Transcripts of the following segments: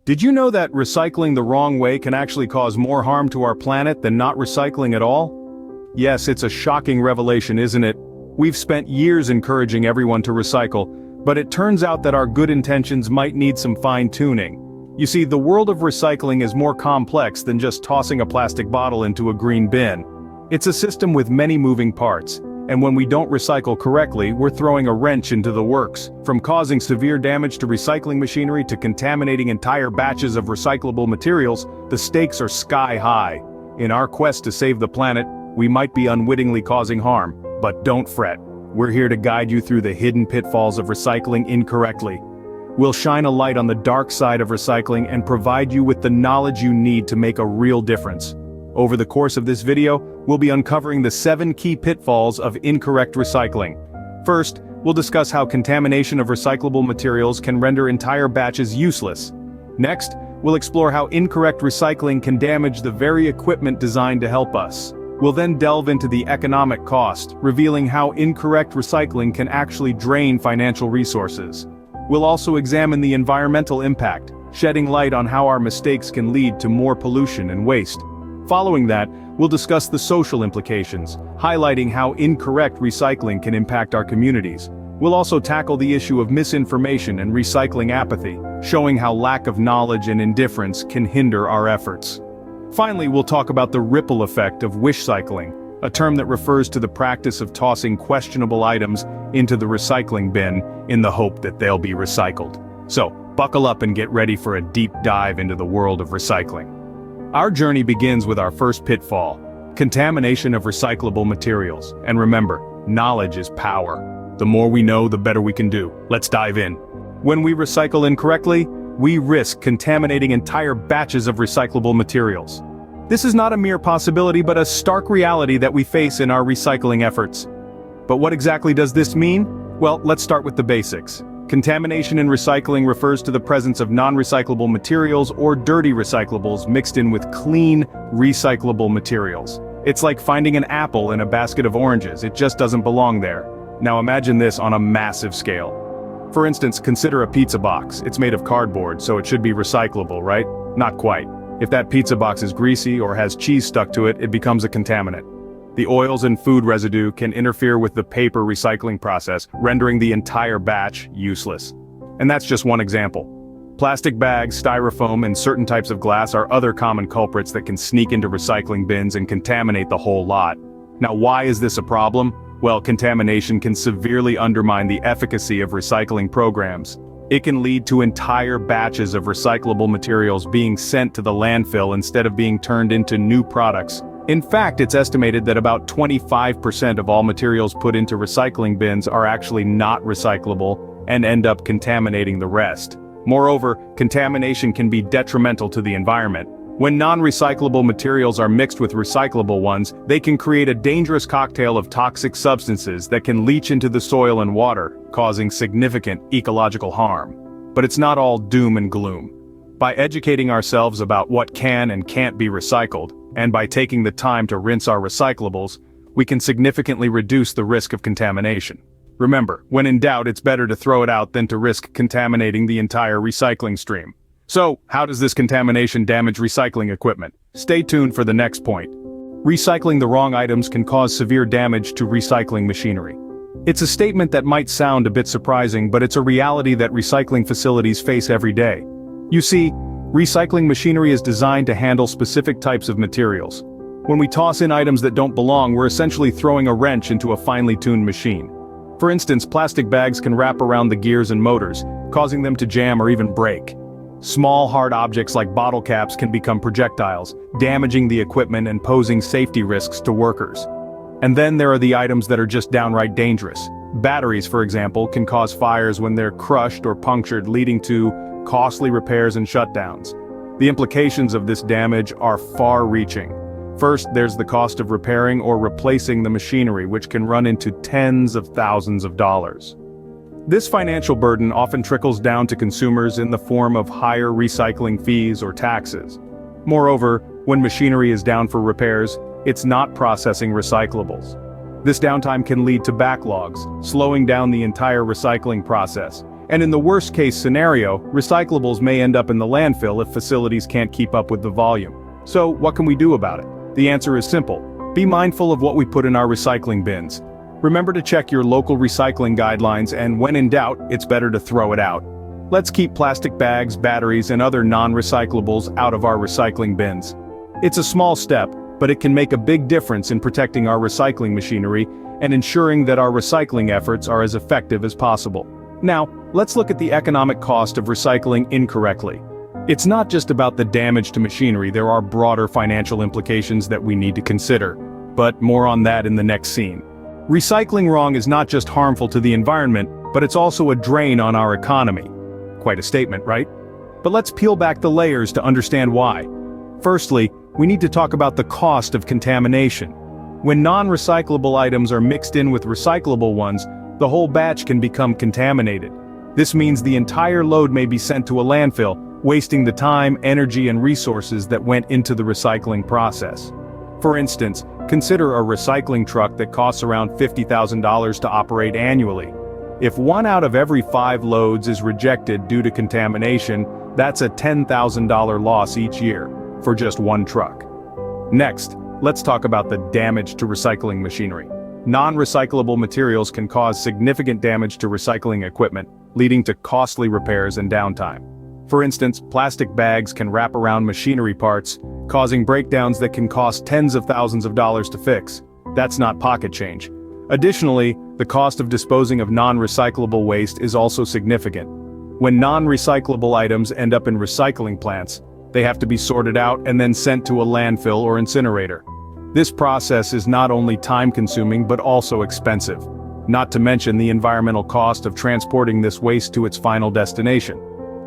Did you know that recycling the wrong way can actually cause more harm to our planet than not recycling at all? Yes, it's a shocking revelation, isn't it? We've spent years encouraging everyone to recycle, but it turns out that our good intentions might need some fine-tuning. You see, the world of recycling is more complex than just tossing a plastic bottle into a green bin. It's a system with many moving parts, and when we don't recycle correctly, we're throwing a wrench into the works, from causing severe damage to recycling machinery to contaminating entire batches of recyclable materials. The stakes are sky high. In our quest to save the planet, we might be unwittingly causing harm, but don't fret. We're here to guide you through the hidden pitfalls of recycling incorrectly. We'll shine a light on the dark side of recycling and provide you with the knowledge you need to make a real difference. Over the course of this video, we'll be uncovering the 7 key pitfalls of incorrect recycling. First, we'll discuss how contamination of recyclable materials can render entire batches useless. Next, we'll explore how incorrect recycling can damage the very equipment designed to help us. We'll then delve into the economic cost, revealing how incorrect recycling can actually drain financial resources. We'll also examine the environmental impact, shedding light on how our mistakes can lead to more pollution and waste. Following that, we'll discuss the social implications, highlighting how incorrect recycling can impact our communities. We'll also tackle the issue of misinformation and recycling apathy, showing how lack of knowledge and indifference can hinder our efforts. Finally, we'll talk about the ripple effect of wishcycling, a term that refers to the practice of tossing questionable items into the recycling bin in the hope that they'll be recycled. So, buckle up and get ready for a deep dive into the world of recycling. Our journey begins with our first pitfall: contamination of recyclable materials. And remember, knowledge is power. The more we know, the better we can do. Let's dive in. When we recycle incorrectly, we risk contaminating entire batches of recyclable materials. This is not a mere possibility but a stark reality that we face in our recycling efforts. But what exactly does this mean? Well, let's start with the basics. Contamination in recycling refers to the presence of non-recyclable materials or dirty recyclables mixed in with clean, recyclable materials. It's like finding an apple in a basket of oranges. It just doesn't belong there. Now imagine this on a massive scale. For instance, consider a pizza box. It's made of cardboard, so it should be recyclable, right? Not quite. If that pizza box is greasy or has cheese stuck to it, it becomes a contaminant. The oils and food residue can interfere with the paper recycling process, rendering the entire batch useless. And that's just one example. Plastic bags, styrofoam, and certain types of glass are other common culprits that can sneak into recycling bins and contaminate the whole lot. Now, why is this a problem? Well, contamination can severely undermine the efficacy of recycling programs. It can lead to entire batches of recyclable materials being sent to the landfill instead of being turned into new products. In fact, it's estimated that about 25% of all materials put into recycling bins are actually not recyclable and end up contaminating the rest. Moreover, contamination can be detrimental to the environment. When non-recyclable materials are mixed with recyclable ones, they can create a dangerous cocktail of toxic substances that can leach into the soil and water, causing significant ecological harm. But it's not all doom and gloom. By educating ourselves about what can and can't be recycled, and by taking the time to rinse our recyclables, we can significantly reduce the risk of contamination. Remember, when in doubt, it's better to throw it out than to risk contaminating the entire recycling stream. So, how does this contamination damage recycling equipment? Stay tuned for the next point. Recycling the wrong items can cause severe damage to recycling machinery. It's a statement that might sound a bit surprising, but it's a reality that recycling facilities face every day. You see, recycling machinery is designed to handle specific types of materials. When we toss in items that don't belong, we're essentially throwing a wrench into a finely tuned machine. For instance, plastic bags can wrap around the gears and motors, causing them to jam or even break. Small, hard objects like bottle caps can become projectiles, damaging the equipment and posing safety risks to workers. And then there are the items that are just downright dangerous. Batteries, for example, can cause fires when they're crushed or punctured, leading to costly repairs and shutdowns. The implications of this damage are far-reaching. First, there's the cost of repairing or replacing the machinery, which can run into tens of thousands of dollars. This financial burden often trickles down to consumers in the form of higher recycling fees or taxes. Moreover, when machinery is down for repairs, it's not processing recyclables. This downtime can lead to backlogs, slowing down the entire recycling process, And in the worst-case scenario, recyclables may end up in the landfill if facilities can't keep up with the volume. So, what can we do about it? The answer is simple. Be mindful of what we put in our recycling bins. Remember to check your local recycling guidelines, and when in doubt, it's better to throw it out. Let's keep plastic bags, batteries, and other non-recyclables out of our recycling bins. It's a small step, but it can make a big difference in protecting our recycling machinery and ensuring that our recycling efforts are as effective as possible. Now, let's look at the economic cost of recycling incorrectly. It's not just about the damage to machinery, there are broader financial implications that we need to consider. But more on that in the next scene. Recycling wrong is not just harmful to the environment, but it's also a drain on our economy. Quite a statement, right? But let's peel back the layers to understand why. Firstly, we need to talk about the cost of contamination. When non-recyclable items are mixed in with recyclable ones, the whole batch can become contaminated. This means the entire load may be sent to a landfill, wasting the time, energy, and resources that went into the recycling process. For instance, consider a recycling truck that costs around $50,000 to operate annually. If 1 out of every 5 loads is rejected due to contamination, that's a $10,000 loss each year, for just one truck. Next, let's talk about the damage to recycling machinery. Non-recyclable materials can cause significant damage to recycling equipment, leading to costly repairs and downtime. For instance, plastic bags can wrap around machinery parts, causing breakdowns that can cost tens of thousands of dollars to fix. That's not pocket change. Additionally, the cost of disposing of non-recyclable waste is also significant. When non-recyclable items end up in recycling plants, they have to be sorted out and then sent to a landfill or incinerator. This process is not only time-consuming but also expensive, not to mention the environmental cost of transporting this waste to its final destination.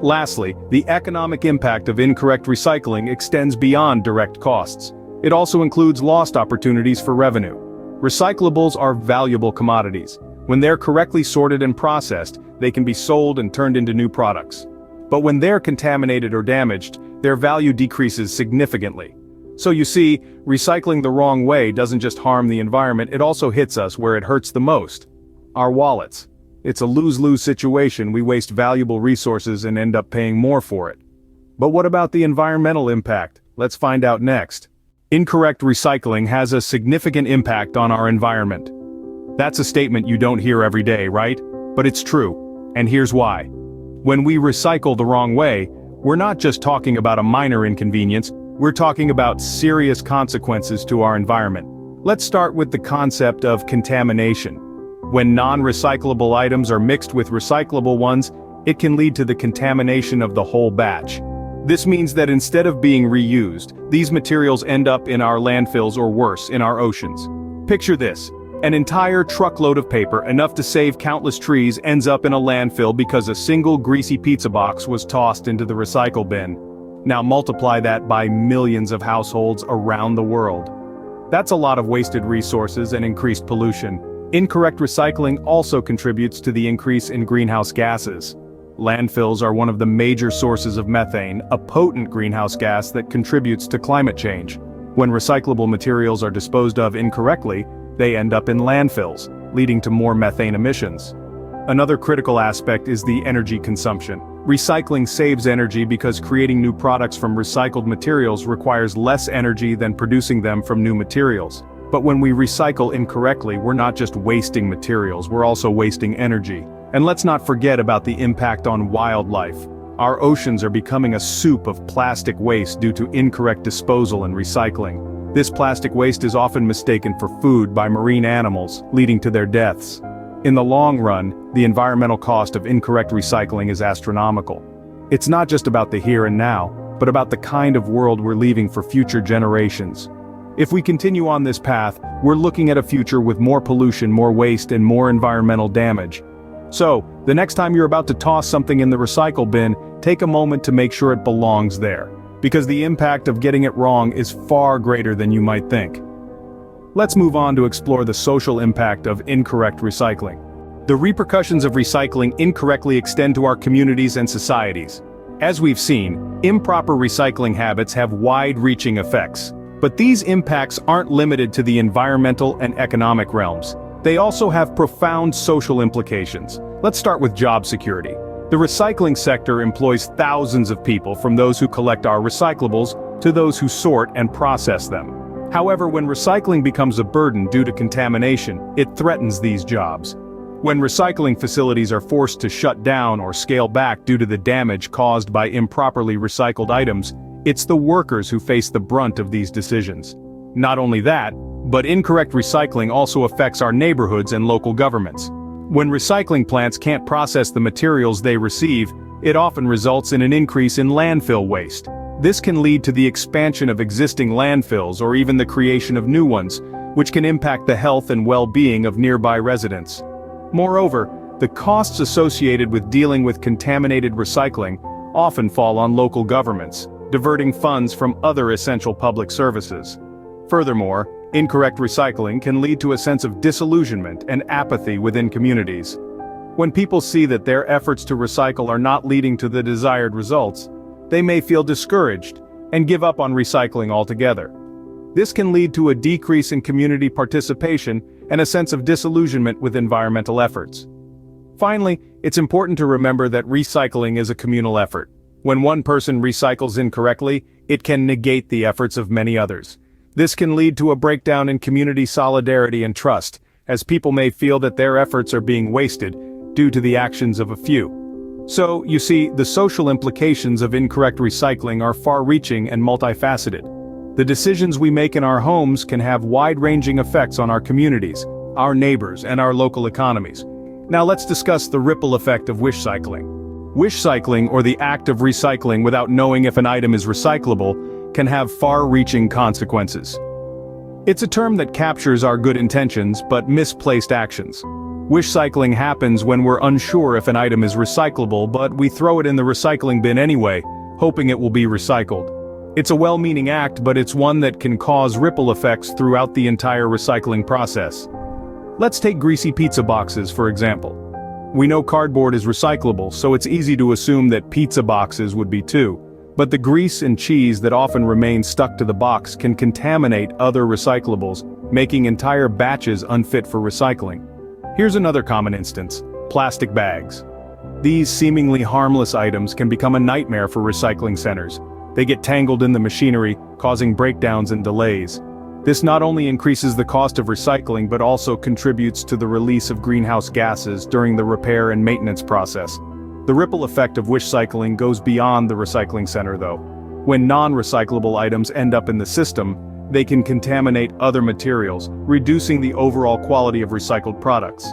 Lastly, the economic impact of incorrect recycling extends beyond direct costs. It also includes lost opportunities for revenue. Recyclables are valuable commodities. When they're correctly sorted and processed, they can be sold and turned into new products. But when they're contaminated or damaged, their value decreases significantly. So you see, recycling the wrong way doesn't just harm the environment, it also hits us where it hurts the most. Our wallets. It's a lose-lose situation. We waste valuable resources and end up paying more for it. But what about the environmental impact? Let's find out next. Incorrect recycling has a significant impact on our environment. That's a statement you don't hear every day, right? But it's true, and here's why. When we recycle the wrong way, we're not just talking about a minor inconvenience, we're talking about serious consequences to our environment. Let's start with the concept of contamination. When non-recyclable items are mixed with recyclable ones, it can lead to the contamination of the whole batch. This means that instead of being reused, these materials end up in our landfills or worse, in our oceans. Picture this. An entire truckload of paper, enough to save countless trees, ends up in a landfill because a single greasy pizza box was tossed into the recycle bin. Now multiply that by millions of households around the world. That's a lot of wasted resources and increased pollution. Incorrect recycling also contributes to the increase in greenhouse gases. Landfills are one of the major sources of methane, a potent greenhouse gas that contributes to climate change. When recyclable materials are disposed of incorrectly, they end up in landfills, leading to more methane emissions. Another critical aspect is the energy consumption. Recycling saves energy because creating new products from recycled materials requires less energy than producing them from new materials. But when we recycle incorrectly, we're not just wasting materials, we're also wasting energy. And let's not forget about the impact on wildlife. Our oceans are becoming a soup of plastic waste due to incorrect disposal and recycling. This plastic waste is often mistaken for food by marine animals, leading to their deaths. In the long run, the environmental cost of incorrect recycling is astronomical. It's not just about the here and now, but about the kind of world we're leaving for future generations. If we continue on this path, we're looking at a future with more pollution, more waste, and more environmental damage. So, the next time you're about to toss something in the recycle bin, take a moment to make sure it belongs there, because the impact of getting it wrong is far greater than you might think. Let's move on to explore the social impact of incorrect recycling. The repercussions of recycling incorrectly extend to our communities and societies. As we've seen, improper recycling habits have wide-reaching effects. But these impacts aren't limited to the environmental and economic realms. They also have profound social implications. Let's start with job security. The recycling sector employs thousands of people, from those who collect our recyclables to those who sort and process them. However, when recycling becomes a burden due to contamination, it threatens these jobs. When recycling facilities are forced to shut down or scale back due to the damage caused by improperly recycled items, it's the workers who face the brunt of these decisions. Not only that, but incorrect recycling also affects our neighborhoods and local governments. When recycling plants can't process the materials they receive, it often results in an increase in landfill waste. This can lead to the expansion of existing landfills or even the creation of new ones, which can impact the health and well-being of nearby residents. Moreover, the costs associated with dealing with contaminated recycling often fall on local governments, diverting funds from other essential public services. Furthermore, incorrect recycling can lead to a sense of disillusionment and apathy within communities. When people see that their efforts to recycle are not leading to the desired results, they may feel discouraged and give up on recycling altogether. This can lead to a decrease in community participation and a sense of disillusionment with environmental efforts. Finally, it's important to remember that recycling is a communal effort. When one person recycles incorrectly, it can negate the efforts of many others. This can lead to a breakdown in community solidarity and trust, as people may feel that their efforts are being wasted due to the actions of a few. So, you see, the social implications of incorrect recycling are far-reaching and multifaceted. The decisions we make in our homes can have wide-ranging effects on our communities, our neighbors, and our local economies. Now let's discuss the ripple effect of wishcycling. Wishcycling, or the act of recycling without knowing if an item is recyclable, can have far-reaching consequences. It's a term that captures our good intentions but misplaced actions. Wishcycling happens when we're unsure if an item is recyclable, but we throw it in the recycling bin anyway, hoping it will be recycled. It's a well-meaning act, but it's one that can cause ripple effects throughout the entire recycling process. Let's take greasy pizza boxes, for example. We know cardboard is recyclable, so it's easy to assume that pizza boxes would be too. But the grease and cheese that often remain stuck to the box can contaminate other recyclables, making entire batches unfit for recycling. Here's another common instance: plastic bags. These seemingly harmless items can become a nightmare for recycling centers. They get tangled in the machinery, causing breakdowns and delays. This not only increases the cost of recycling but also contributes to the release of greenhouse gases during the repair and maintenance process. The ripple effect of wishcycling goes beyond the recycling center though. When non-recyclable items end up in the system, they can contaminate other materials, reducing the overall quality of recycled products.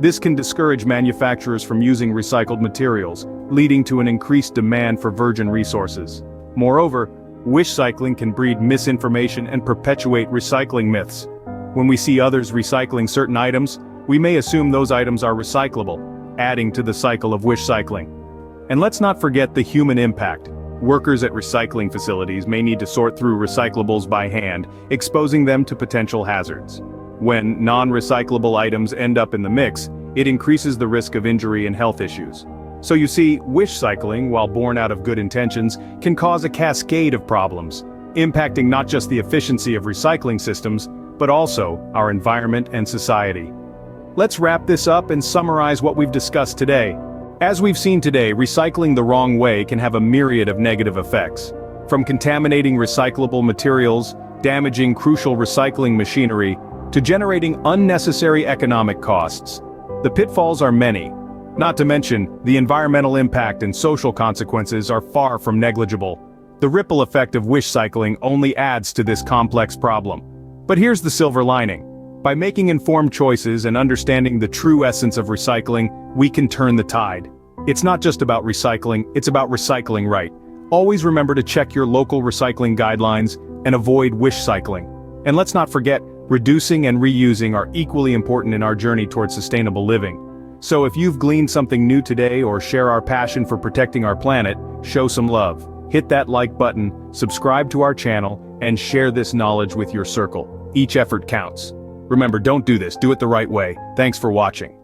This can discourage manufacturers from using recycled materials, leading to an increased demand for virgin resources. Moreover, wishcycling can breed misinformation and perpetuate recycling myths. When we see others recycling certain items, we may assume those items are recyclable, adding to the cycle of wishcycling. And let's not forget the human impact. Workers at recycling facilities may need to sort through recyclables by hand, exposing them to potential hazards. When non-recyclable items end up in the mix, it increases the risk of injury and health issues. So you see, wishcycling, while born out of good intentions, can cause a cascade of problems, impacting not just the efficiency of recycling systems, but also our environment and society. Let's wrap this up and summarize what we've discussed today. As we've seen today, recycling the wrong way can have a myriad of negative effects. From contaminating recyclable materials, damaging crucial recycling machinery, to generating unnecessary economic costs. The pitfalls are many. Not to mention, the environmental impact and social consequences are far from negligible. The ripple effect of wishcycling only adds to this complex problem. But here's the silver lining. By making informed choices and understanding the true essence of recycling, we can turn the tide. It's not just about recycling, it's about recycling right. Always remember to check your local recycling guidelines and avoid wishcycling. And let's not forget, reducing and reusing are equally important in our journey towards sustainable living. So if you've gleaned something new today or share our passion for protecting our planet, show some love. Hit that like button, subscribe to our channel, and share this knowledge with your circle. Each effort counts. Remember, don't do this, do it the right way. Thanks for watching.